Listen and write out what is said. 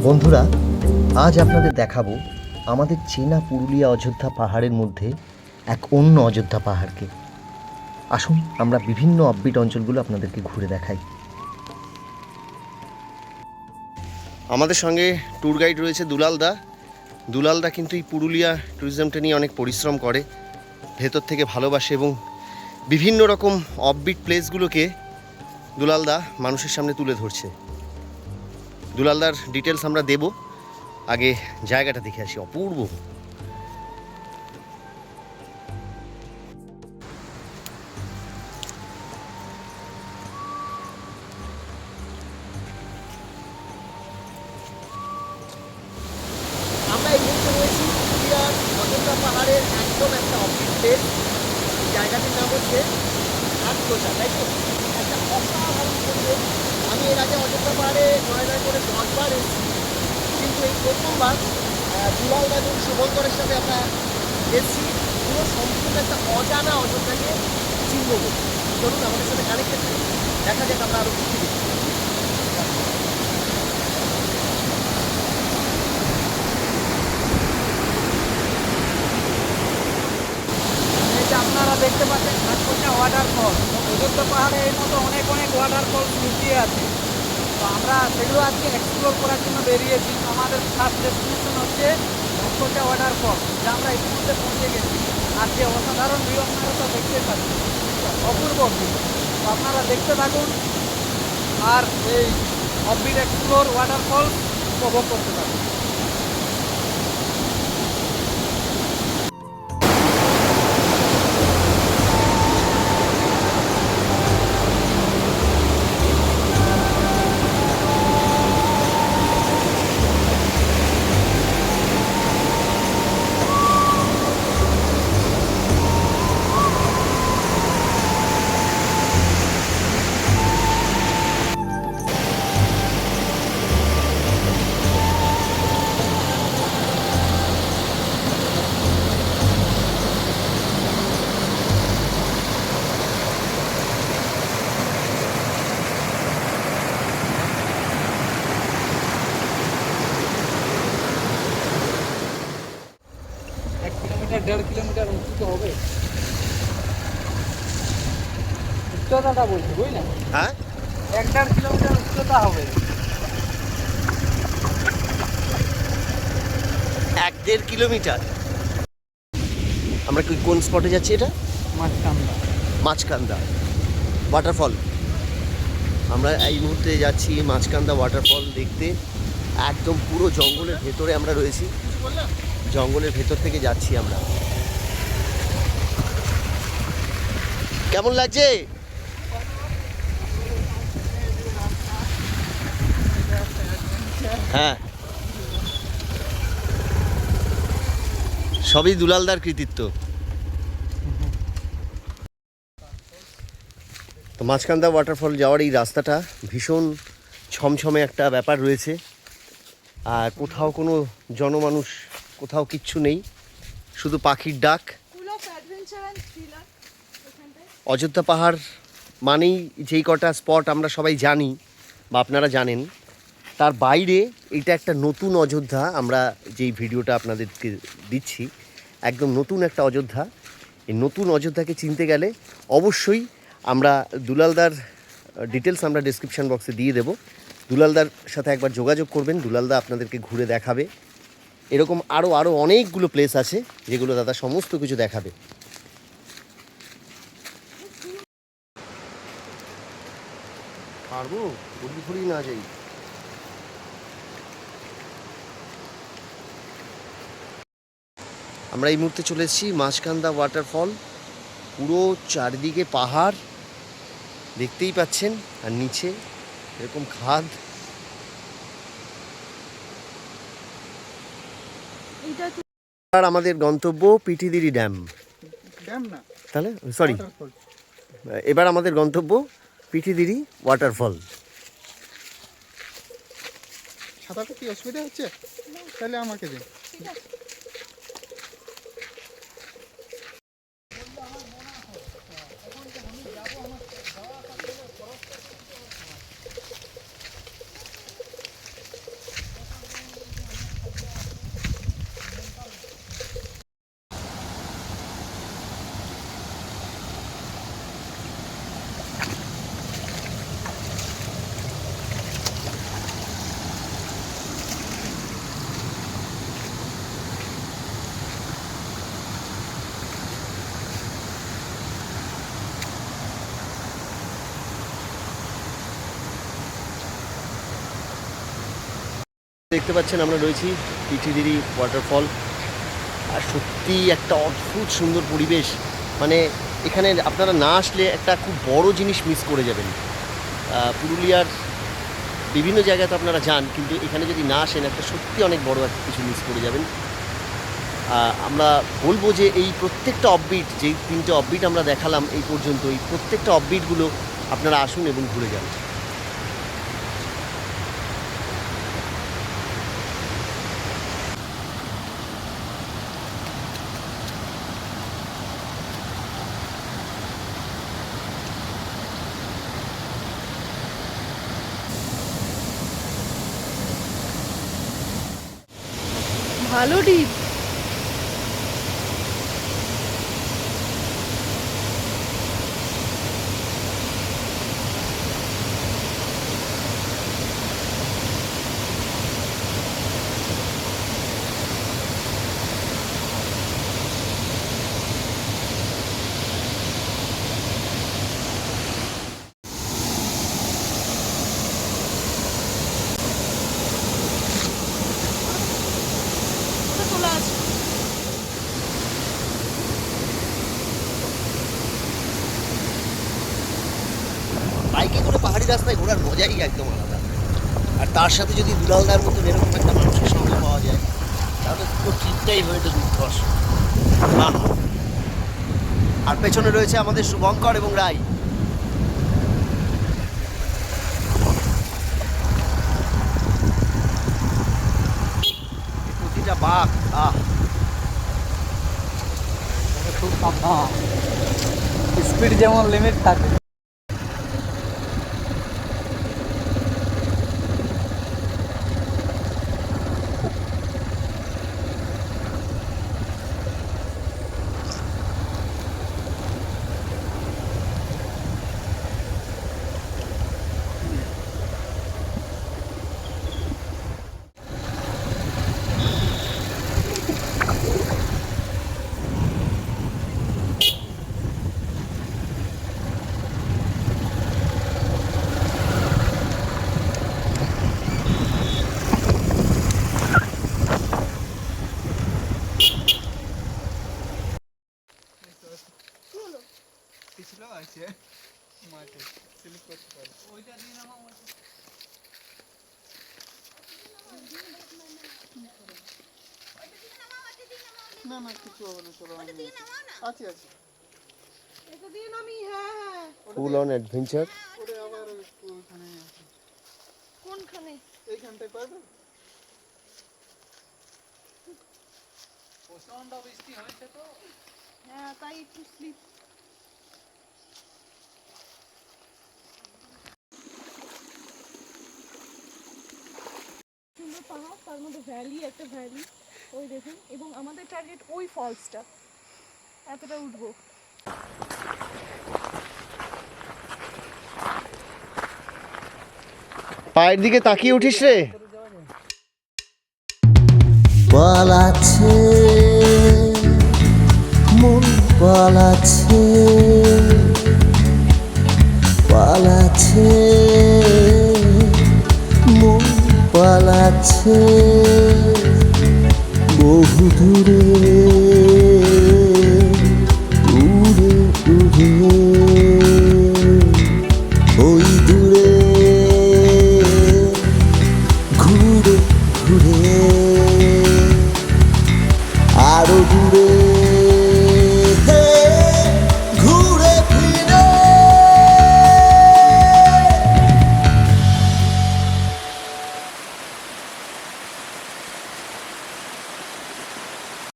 বন্ধুরা, আজ আপনাদের দেখাবো আমাদের চেনা পুরুলিয়া অযোধ্যা পাহাড়ের মধ্যে এক অন্য অযোধ্যা পাহাড়কে। আসুন আমরা বিভিন্ন অফবিট অঞ্চলগুলো আপনাদেরকে ঘুরে দেখাই। আমাদের সঙ্গে ট্যুর গাইড রয়েছে দুলালদা কিন্তু এই পুরুলিয়া ট্যুরিজমটা নিয়ে অনেক পরিশ্রম করে, ভেতর থেকে ভালোবাসে এবং বিভিন্ন রকম অফবিট প্লেসগুলোকে দুলালদা মানুষের সামনে তুলে ধরছে। দুলালদার ডিটেলস আমরা দেব, আগে জায়গাটা দেখে আসি। অপূর্ব। আমরা এই মুহূর্তে রয়েছি পুরুলিয়ার অযোধ্যা পাহাড়ের একদম একটা অফবিট প্লেস। জায়গাটির নাম হচ্ছে ঘাটকোচা, তাই তো? একটা অসাধারণ পরিবেশ। আমি এর আগে অযোধ্যা পাহাড়ে নয় করে 10বার এসেছি, কিন্তু এই প্রথমবার দুলালদা এবং শুভঙ্করের সাথে আমরা এসেছি পুরো সম্পূর্ণ একটা অজানা অযোধ্যাকে চিনব বলে। চলুন আমাদের সাথে কানেক্টেড থাকি, দেখা যাক আমরা আরও কিছু দেখি। আপনারা দেখতে পাচ্ছেন ঘাটকোচা ওয়াটারফল। অযোধ্যা পাহাড়ে এর মতো অনেক ওয়াটারফল লুকিয়ে আছে। তো আমরা সেগুলো আজকে এক্সপ্লোর করার জন্য বেরিয়েছি। আমাদের ফার্স্ট ডেস্টিনেশন হচ্ছে ঘাটকোচা ওয়াটারফল, যা আমরা ইতিমধ্যে পৌঁছে গেছি। আর যে অসাধারণ ভিউ আপনারা তো দেখতে পাচ্ছেন, অপূর্ব ভিউ। তো আপনারা দেখতে থাকুন আর এই অফবিট এক্সপ্লোর ওয়াটারফল উপভোগ করতে থাকুন। দেড় কিলোমিটার উঁচুতে হবে, উচ্চতাটা বলছি, বুঝলেন? হ্যাঁ, 1-1.5 কিলোমিটার উচ্চতা হবে। 1-1.5 কিলোমিটার। আমরা কোন স্পটে যাচ্ছি? এটা মাছকান্দা ওয়াটারফল। আমরা এই মুহূর্তে যাচ্ছি মাছকান্দা ওয়াটারফল দেখতে। একদম পুরো জঙ্গলের ভেতরে আমরা রয়েছি, জঙ্গলের ভেতর থেকে যাচ্ছি আমরা। কেমন লাগছে? হ্যাঁ, সবই দুলালদার কৃতিত্ব। তো মাছকান্দা ওয়াটারফল যাওয়ার এই রাস্তাটা ভীষণ ছমছমে একটা ব্যাপার রয়েছে, আর কোথাও কোনো জনমানুষ, কোথাও কিচ্ছু নেই, শুধু পাখির ডাক। অযোধ্যা পাহাড় মানেই যেই কটা স্পট আমরা সবাই জানি বা আপনারা জানেন, তার বাইরে এটা একটা নতুন অযোধ্যা। আমরা যেই ভিডিওটা আপনাদেরকে দিচ্ছি, একদম নতুন একটা অযোধ্যা। এই নতুন অযোধ্যাকে চিনতে গেলে অবশ্যই আমরা দুলালদার ডিটেলস আমরা ডেসক্রিপশান বক্সে দিয়ে দেব। দুলালদার সাথে একবার যোগাযোগ করবেন, দুলালদা আপনাদেরকে ঘুরে দেখাবে। এরকম আরও অনেকগুলো প্লেস আছে যেগুলো দাদা সমস্ত কিছু দেখাবে। পারবো ঘুরি না যাই। আমরা এই মুহূর্তে চলে এসেছি মাছকান্দা ওয়াটারফল। পুরো চারিদিকে পাহাড় দেখতেই পাচ্ছেন, আর নিচে এরকম খাদ। আর আমাদের গন্তব্য পিঠিদিরি ড্যাম। তাহলে সরি, এবার আমাদের গন্তব্য পিঠিদিরি ওয়াটারফল। সাঁতারটা কি অসুবিধা হচ্ছে? তাহলে আমাকে দিন। দেখতে পাচ্ছেন আমরা রয়েছি পিঠিদিরি ওয়াটারফল, আর সত্যি একটা অদ্ভুত সুন্দর পরিবেশ। মানে এখানে আপনারা না আসলে একটা খুব বড় জিনিস মিস করে যাবেন। পুরুলিয়ার বিভিন্ন জায়গায় তো আপনারা যান, কিন্তু এখানে যদি না আসেন একটা সত্যি অনেক বড় একটা কিছু মিস করে যাবেন। আমরা বলবো যে এই প্রত্যেকটা অফবিট, যেই 3টে অফবিট আমরা দেখালাম এই পর্যন্ত, এই প্রত্যেকটা অফবিটগুলো আপনারা আসুন এবং ঘুরে যান। ভালো ডিপ। চলে আসে। বাইকে করে পাহাড়ি রাস্তায় ঘোরার মজাই একদম আলাদা, আর তার সাথে যদি দুলালদার মতো এরকম একটা মানুষের সঙ্গে পাওয়া যায় তাহলে পুরো ট্রিপটাই হয়ে যেত দুর্ধর্ষ। আর পেছনে রয়েছে আমাদের শুভঙ্কর এবং রাই। প্রতিটা বাঘ খুব সাবধান, স্পিড যেমন লিমিট থাকে। পিছলো আছে মাঠে স্লিপ করতে পারে, ওইটা দিয়ে নামা না না কিছু হবে না, চলো আমি আছি আছি এটা দিয়ে নামি। হ্যাঁ হ্যাঁ। Full on adventure. ওরে আবার ওখানে আছে। কোনখানে? এইখানটায় পারবে? প্রচন্ড বৃষ্টি হয়েছে তো। হ্যাঁ, তাই একটু স্লিপ। সুন্দর পাহাড়, তার মধ্যে ভ্যালি, একটা ভ্যালি ওই দেখুন, এবং আমাদের টার্গেট ওই ফলসটা, এতটা উঠবো। পায়ের দিকে তাকিয়ে উঠিস রে। পালাচ্ছে মন, পালাচ্ছে পালাচ্ছে মন, পালাচ্ছে বহু দূরে